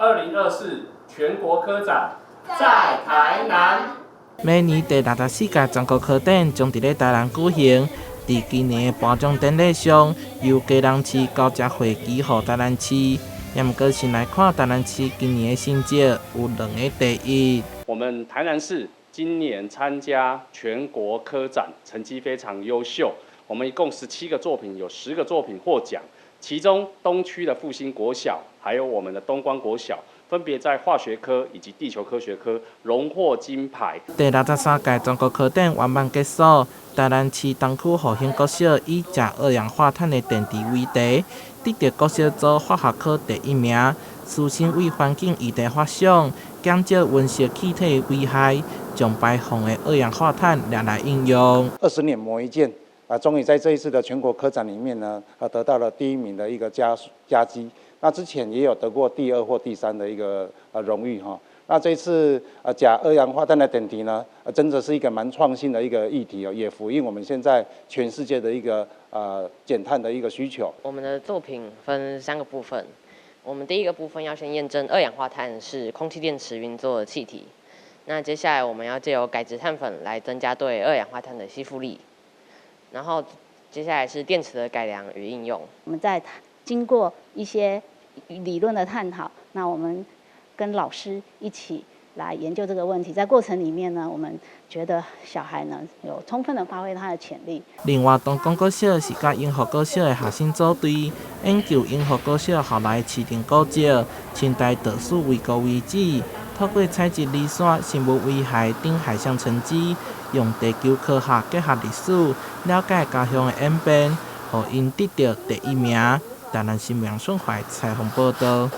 2024全国科展在台南。明年第64届全国科展将伫咧台南举行。伫今年的颁奖典礼上，由基隆市高嘉会寄予台南市。也毋过先来看台南市今年的成绩，有2个第一。我们台南市今年参加全国科展，成绩非常优秀。我们一共17个作品，有10个作品获奖。其中东区的复兴国小，还有我们的东光国小，分别在化学科以及地球科学科荣获金牌。第63届全国科展圆满结束，台南市东区复兴国小以食二氧化碳的电池为题，得到国小组化学科第1名。师生为环境议题发想，减少温室气体危害，将排放的二氧化碳拿来应用。20年磨一剑。终于在这一次的全国科展里面呢，得到了第1名的一个佳绩。那之前也有得过第2或第3的一个荣誉哈。那这一次钾二氧化碳的点题呢，真的是一个蛮创新的一个议题哦，也呼应我们现在全世界的一个减碳的一个需求。我们的作品分3个部分，我们第一个部分要先验证二氧化碳是空气电池运作的气体。那接下来我们要借由改质碳粉来增加对二氧化碳的吸附力。然后接下来是电池的改良与应用。我们在经过一些理论的探讨，那我们跟老师一起来研究这个问题。在过程里面呢，我们觉得小孩呢有充分的发挥他的潜力。另外，东光国小是甲永和国小的学生组队，研究永和国小后来市定古迹、清代特殊维护遗址，透过采集离散、生物危害等海象成绩。用地球科学结合历史，了解家乡的演变，互因得到第1名。台南新闻孙怀采访报道。